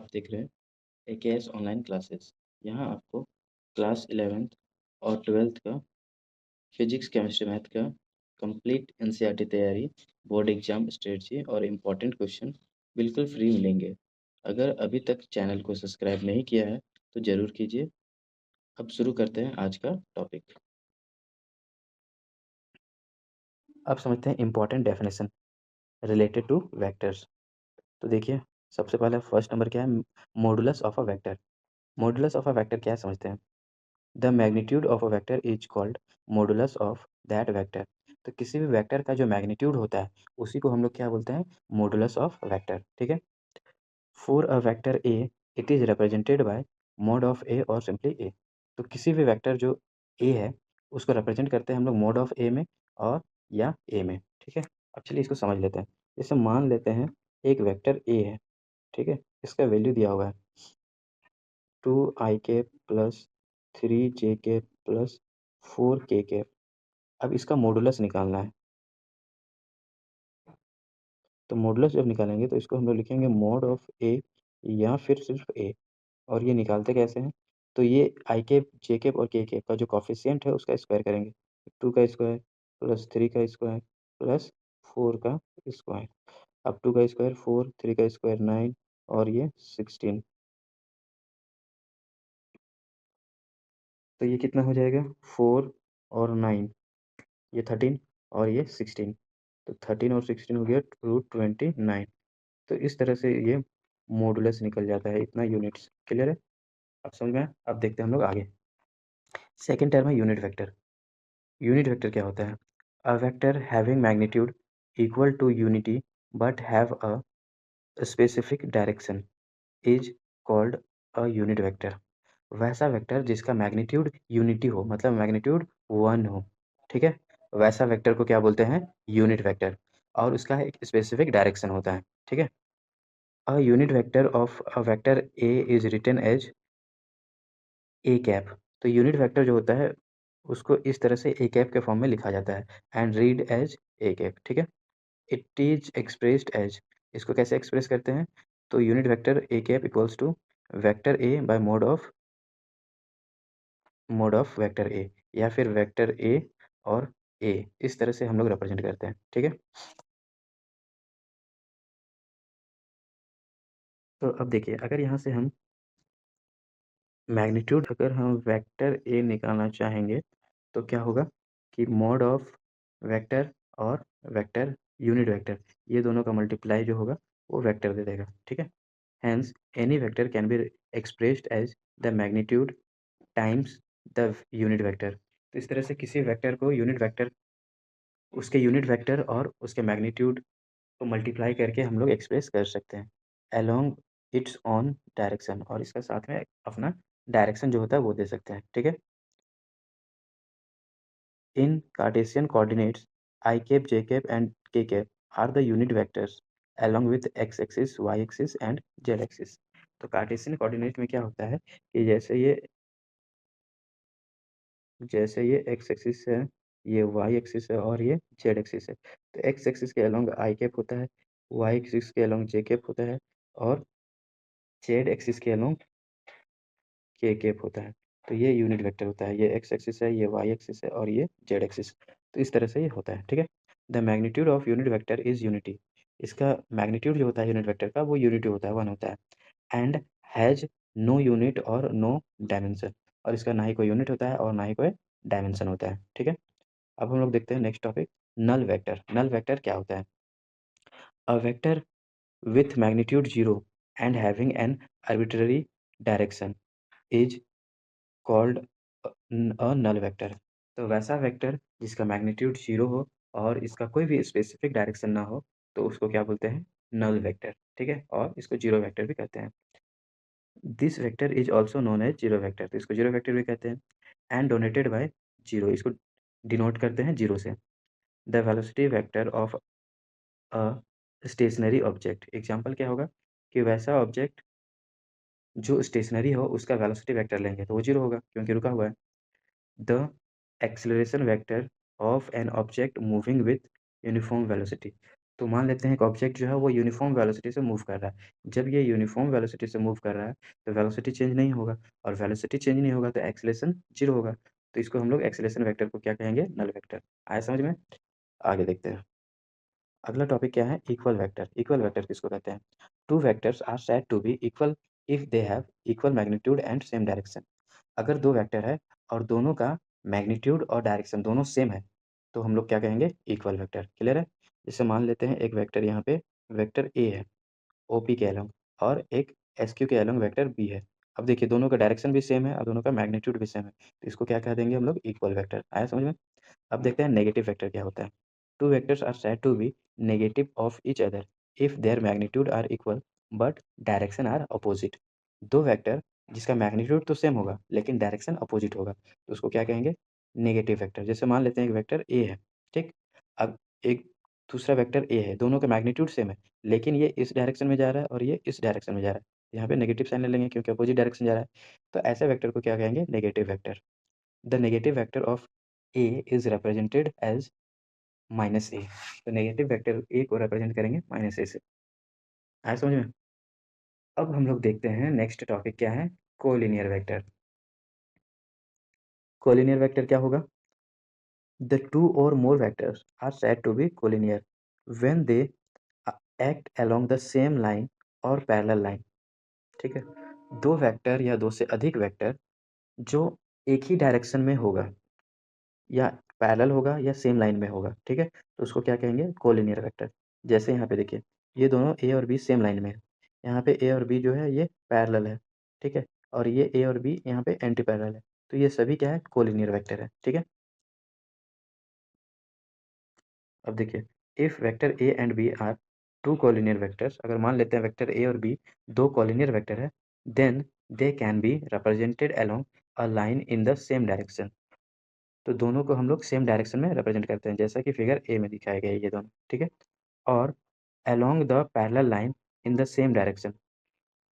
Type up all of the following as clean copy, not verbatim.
आप देख रहे हैं एकेएस ऑनलाइन क्लासेस। यहाँ आपको क्लास 11th और 12th का फिजिक्स, केमिस्ट्री, मैथ का कंप्लीट एनसीईआरटी तैयारी, बोर्ड एग्जाम स्ट्रेटजी और इम्पोर्टेंट क्वेश्चन बिल्कुल फ्री मिलेंगे। अगर अभी तक चैनल को सब्सक्राइब नहीं किया है तो ज़रूर कीजिए। अब शुरू करते हैं आज का टॉपिक। अब समझते हैं important definition related two vectors. तो देखिए, सबसे पहले फर्स्ट नंबर क्या है? Modulus of a vector. Modulus of a vector क्या है समझते हैं। The magnitude of a vector is called modulus of that vector. तो किसी भी वेक्टर का जो मैग्नीट्यूड होता है उसी को हम लोग क्या बोलते हैं? Modulus of vector. ठीक है। For a vector A it is represented by mod of A और सिंपली ए। तो किसी भी वेक्टर जो ए है उसको रिप्रेजेंट करते हैं हम लोग मॉड ऑफ ए में और या ए में। ठीक है। अब चलिए इसको समझ लेते हैं। जैसे मान लेते हैं एक वेक्टर ए है। ठीक है। इसका वैल्यू दिया हुआ है 2i plus 3j plus 4k। अब इसका मॉडुलस निकालना है। तो मॉडुलस जब निकालेंगे तो इसको हम लोग लिखेंगे मॉड ऑफ ए या फिर सिर्फ ए। और ये निकालते कैसे हैं? तो ये i और k का जो कॉफिशिएंट है उसका स्क्वायर करेंगे। 2 का स्क्वायर प्लस 3 का स्क्वायर प्लस 4 का स्क्वायर। अब 2 का स्क्वायर 4, 3 का स्क्वायर 9 और ये 16। तो ये कितना हो जाएगा? 4 और 9, ये 13 और ये 16। तो 13 और 16 हो गया रूट 29। तो इस तरह से ये मॉडुलस निकल जाता है, इतना यूनिट्स। क्लियर है? अब समझ में आया? अब देखते हैं हम लोग आगे। सेकेंड टर्म है यूनिट वेक्टर। यूनिट वेक्टर क्या होता है? A vector having magnitude equal to unity but have a specific direction is called a unit vector. वैसा वेक्टर जिसका मैग्नीट्यूड यूनिटी हो, मतलब मैग्नीट्यूड 1 हो। ठीक है। वैसा वेक्टर को क्या बोलते हैं? Unit vector. और उसका एक स्पेसिफिक डायरेक्शन होता है। ठीक है। A unit vector of a vector A is written as A cap. तो यूनिट वेक्टर जो होता है उसको इस तरह से ए कैप के फॉर्म में लिखा जाता है and read as A cap. ठीक है। इट इज एक्सप्रेस्ड एज, इसको कैसे एक्सप्रेस करते हैं? तो unit vector A cap equals to vector A by mod of vector A, या फिर वेक्टर ए और ए, इस तरह से हम लोग रिप्रेजेंट करते हैं। ठीक है। तो अब देखिए, अगर यहाँ से हम मैग्नीट्यूड, अगर हम वेक्टर ए निकालना चाहेंगे तो क्या होगा कि मॉड ऑफ वेक्टर और वेक्टर यूनिट वेक्टर, ये दोनों का मल्टीप्लाई जो होगा वो वेक्टर दे देगा। ठीक है। Hence any vector can be expressed as the magnitude times the unit vector. तो इस तरह से किसी वेक्टर को यूनिट वेक्टर, उसके यूनिट वेक्टर और उसके मैग्नीट्यूड को मल्टीप्लाई करके हम लोग एक्सप्रेस कर सकते हैं अलोंग इट्स ऑन डायरेक्शन, और इसका साथ में अपना डायरेक्शन जो होता है वो दे सकते हैं। ठीक है। In Cartesian coordinates i cap, j cap and k cap are the unit vectors along with x axis, y axis and z axis. तो कार्टेशियन कोऑर्डिनेट में क्या होता है कि जैसे ये x एक्सिस है, ये y एक्सिस है और ये z एक्सिस है। तो x एक्सिस के अलोंग आई कैप होता है, y एक्सिस के अलोंग जे कैप होता है और z एक्सिस के अलोंग के कैप होता है। तो ये यूनिट वेक्टर होता है। ये x एक्सिस है, ये y एक्सिस है और ये z एक्सिस। तो इस तरह से ये होता है। ठीक है। The magnitude of unit vector is unity. इसका मैग्नीट्यूड जो होता है यूनिट वेक्टर का वो यूनिटी होता है, 1 होता है। एंड हैज नो यूनिट और नो डायमेंशन। और इसका ना ही कोई यूनिट होता है और ना ही कोई डायमेंशन होता है। ठीक है। अब हम लोग देखते हैं next topic, null vector. Null vector क्या होता है? A vector with magnitude 0 and having an arbitrary direction is called a null vector. तो वैसा वेक्टर जिसका मैग्नीट्यूड 0 हो और इसका कोई भी स्पेसिफिक डायरेक्शन ना हो तो उसको क्या बोलते हैं? Null vector. ठीक है। और इसको जीरो वेक्टर भी कहते हैं। This vector is also known as zero vector. तो इसको जीरो वेक्टर भी कहते हैं। एंड डोनेटेड बाय जीरो, इसको डिनोट करते हैं जीरो से। The velocity vector of a stationary object. Example क्या होगा कि वैसा ऑब्जेक्ट जो स्टेशनरी हो उसका वेलोसिटी वेक्टर लेंगे तो वो जीरो होगा क्योंकि रुका हुआ है। The acceleration vector of an object moving with uniform velocity. तो मान लेते हैं एक ऑब्जेक्ट जो है वो यूनिफ़ॉर्म वेलोसिटी से मूव कर रहा है। जब ये यूनिफ़ॉर्म वेलोसिटी से मूव कर रहा है, तो वेलोसिटी चेंज नहीं होगा और वेलोसिटी चेंज नहीं होगा तो एक्सेलरेशन 0 होगा। तो इसको हम लोग एक्सेलरेशन वेक्टर को क्या कहेंगे? Null vector. आया समझ में? आगे देखते हैं। अगला टॉपिक क्या है? Equal vector. इक्वल वेक्टर किसको कहते हैं? Two vectors are said to be equal if they have equal magnitude and same direction. अगर दो वेक्टर है और दोनों का मैग्नीट्यूड और डायरेक्शन दोनों सेम है, तो हम लोग क्या कहेंगे? Equal vector. क्लियर है? जैसे मान लेते हैं एक वेक्टर यहाँ पे वेक्टर ए है, ओपी के अलोंग और एक एसक्यू के अलोंग वेक्टर बी है। अब देखिए दोनों का डायरेक्शन भी सेम है और दोनों का मैग्नीट्यूड भी सेम है। तो इसको क्या कह देंगे हम लोग? Equal vector. आया समझ में? अब देखते हैं नेगेटिव वेक्टर क्या होता है। Two vectors are said to be negative of each other if their magnitude are equal but direction are opposite. दो वेक्टर जिसका मैग्नीट्यूड तो सेम होगा लेकिन डायरेक्शन अपोजिट होगा तो उसको क्या कहेंगे? Negative vector. जैसे मान लेते हैं एक वेक्टर ए है, ठीक? अब एक दूसरा वेक्टर ए है, दोनों का मैग्नीट्यूड सेम है लेकिन ये इस डायरेक्शन में जा रहा है और ये इस डायरेक्शन में जा रहा है। यहाँ पे नेगेटिव साइन ले लेंगे क्योंकि अपोजिट डायरेक्शन जा रहा है। तो ऐसे वेक्टर को क्या कहेंगे? Negative vector. The negative vector of A is represented as minus A. तो नेगेटिव वेक्टर ए को रिप्रेजेंट करेंगे माइनस ए से। आया समझ में? अब हम लोग देखते हैं नेक्स्ट टॉपिक क्या है? Collinear vector. कोलिनियर वेक्टर क्या होगा? The two or more vectors are said to be collinear when they act along the same line और पैरेलल लाइन। ठीक है? दो वेक्टर या दो से अधिक वेक्टर जो एक ही डायरेक्शन में होगा या पैरेलल होगा या सेम लाइन में होगा, ठीक है? तो उसको क्या कहेंगे? Collinear vector. जैसे यहाँ पे देखिए, ये दोनों ए और बी सेम लाइन में है। यहाँ पे ए और बी जो है ये पैरेलल है, ठीक है? और ये ए और बी यहाँ पे एंटी पैरेलल है। तो ये सभी क्या है? कोलिनियर वेक्टर है, ठीक है? अब देखिए, if vector A and B are two collinear vectors, अगर मान लेते हैं वेक्टर ए और बी दो कोलिनियर वेक्टर है, then they can be represented along a line in the same direction. तो दोनों को हम लोग सेम डायरेक्शन में रिप्रेजेंट करते हैं जैसा कि फिगर ए में दिखाया गया है ये दोनों, ठीक है? और along the parallel line in the same direction.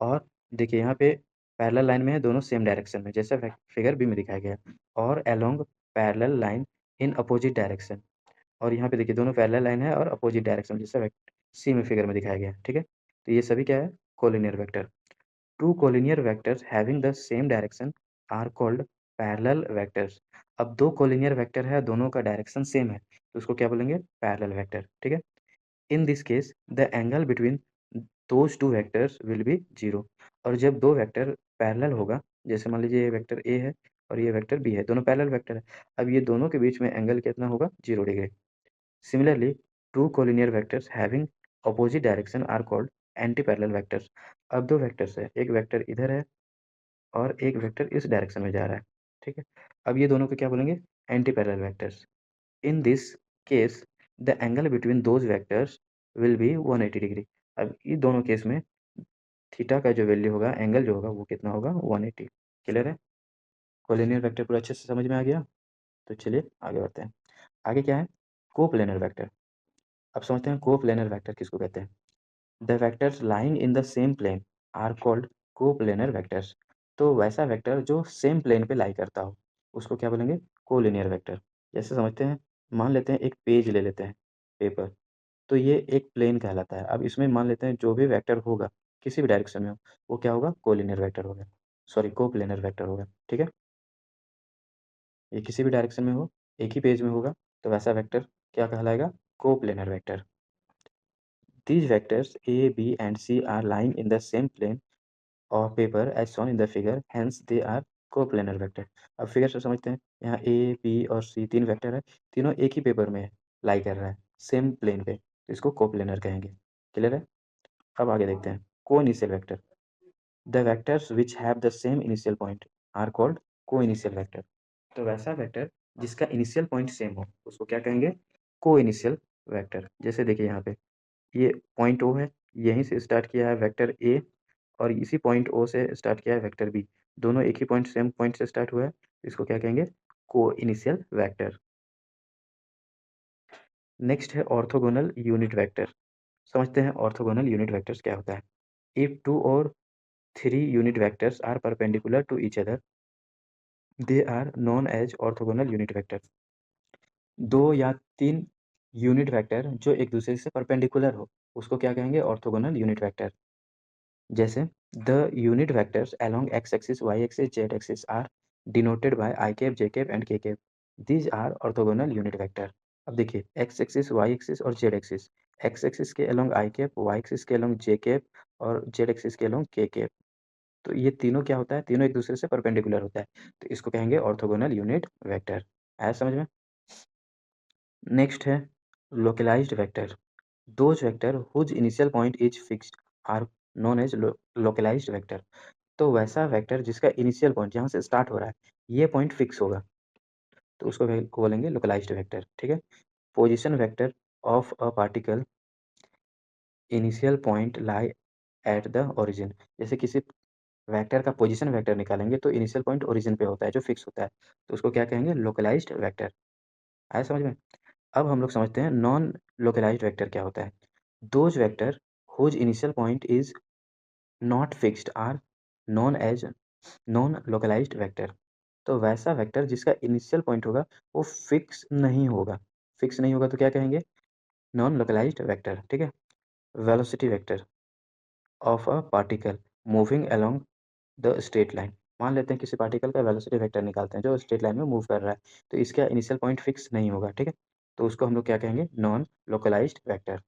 और देखिए यहाँ पे पैरेलल लाइन में है दोनों सेम डायरेक्शन में जैसा फिगर बी में दिखाया गया है। और along parallel line in opposite direction. और यहाँ पे देखिए दोनों पैरेलल लाइन है और अपोजिट डायरेक्शन जैसा सी में फिगर में दिखाया गया है, ठीक है? तो ये सभी क्या है? Collinear vector. Two collinear vectors having the same direction are called parallel vectors. अब दो कोलिनियर वेक्टर है दोनों का डायरेक्शन सेम है तो उसको क्या बोलेंगे? पैरेलल वेक्टर, ठीक है? In this case the angle between those two vectors will be zero. और जब दो वेक्टर पैरेलल होगा, जैसे मान लीजिए ये वेक्टर ए है और ये वेक्टर बी है, दोनों पैरेलल वेक्टर है। अब ये दोनों के बीच में एंगल कितना होगा? 0 degree. Similarly two collinear vectors having opposite direction are called anti parallel vectors. अब दो वेक्टर्स है, एक वेक्टर इधर है और एक वेक्टर इस डायरेक्शन में जा रहा है, ठीक है? अब ये दोनों को क्या बोलेंगे? Anti parallel vectors. In this case the angle between those vectors will be 180 degree. अब ये दोनों केस में थीटा का जो वैल्यू होगा, एंगल जो होगा वो कितना होगा? 180। क्लियर है? कोलिनियर वेक्टर पूरा अच्छे से समझ में आ गया? तो चलिए आगे बढ़ते हैं। आगे क्या है? Coplanar vector. अब समझते हैं कोप्लेनर वेक्टर किसको कहते हैं? The vectors lying in the same plane are called coplanar vectors. तो वैसा वेक्टर जो सेम प्लेन पे लाई करता हो उसको क्या बोलेंगे? Collinear vector. जैसे समझते हैं, मान लेते हैं एक पेज ले लेते हैं, पेपर। तो ये एक प्लेन कहलाता है। अब इसमें मान लेते हैं जो भी वेक्टर होगा किसी भी डायरेक्शन में हो वो क्या होगा? कोलिनियर वेक्टर होगा, सॉरी कोप्लेनर वेक्टर होगा, ठीक है? ये किसी भी डायरेक्शन में हो, एक ही पेज में होगा तो वैसा वेक्टर क्या कहलाएगा? Coplanar vector. These vectors A, B and C are lying in the same plane of paper as shown in the figure, hence they are coplanar vector। अब फिगर से समझते हैं, यहाँ A, B और C तीन vector है, तीनों एक ही पेपर में लाई कर रहा है, सेम प्लेन पे, तो इसको कोप्लेनर कहेंगे। क्लियर है? अब आगे देखते हैं coinitial vector. The vectors which have the same initial point are called coinitial vector. तो वैसा वेक्टर जिसका इनिशियल पॉइंट सेम हो उसको क्या कहेंगे? Coinitial vector. जैसे देखिए यहाँ पे ये पॉइंट ओ है, यहीं से स्टार्ट किया है वेक्टर ए और इसी पॉइंट ओ से स्टार्ट किया है वेक्टर बी। दोनों एक ही पॉइंट सेम पॉइंट से स्टार्ट हुआ है, इसको क्या कहेंगे? Coinitial vector. नेक्स्ट है ऑर्थोगोनल यूनिट वेक्टर। समझते हैं ऑर्थोगोनल यूनिट वेक्टर्स क्या होता है। इफ टू और three unit vectors are perpendicular to each other they are known as orthogonal unit vector. दो या तीन यूनिट वेक्टर जो एक दूसरे से परपेंडिकुलर हो, उसको क्या कहेंगे? Orthogonal unit vector. जैसे the unit vectors along x axis, y axis, z axis are denoted by i cap, j cap and k cap. These are orthogonal unit vector. अब देखिए एक्स एक्सिस, वाई एक्सिस और z axis. X axis के along i cap, y axis के along j cap और z axis के along k cap. तो ये तीनों क्या होता है? तीनों एक दूसरे से परपेंडिकुलर होता है। तो इसको कहेंगे ऑर्थोगोनल यूनिट वेक्टर। आया समझ में? नेक्स्ट है localised vector. Those vector whose initial point is fixed are known as localised vector. तो वैसा वेक्टर जिसका इनिशियल पॉइंट जहाँ से स्टार्ट हो रहा है, ये पॉइंट फिक्स होगा, तो उसको बोलेंगे लोकलाइज्ड वेक्टर। ठीक है? Position vector of a particle initial point lie at the origin. जैसे किसी वेक्टर का पोजीशन वेक्टर निकालेंगे तो इनिशियल पॉइंट ओरिजिन पे होता है, जो फिक्स होता है, तो उसको क्या कहेंगे? Localised vector. आया समझ में? अब हम लोग समझते हैं नॉन लोकलाइज्ड वेक्टर क्या होता है। Those vector whose initial point is not fixed are known as non localised vector. तो वैसा वेक्टर जिसका इनिशियल पॉइंट होगा वो फिक्स नहीं होगा। फिक्स नहीं होगा तो क्या कहेंगे? Non localised vector. ठीक है? Velocity vector of a particle moving along the straight line. मान लेते हैं किसी पार्टिकल का वेलोसिटी वेक्टर निकालते हैं जो स्ट्रेट लाइन में मूव कर रहा है, तो इसका इनिशियल पॉइंट फिक्स नहीं होगा। ठीक है? तो उसको हम लोग क्या कहेंगे? Non localised vector.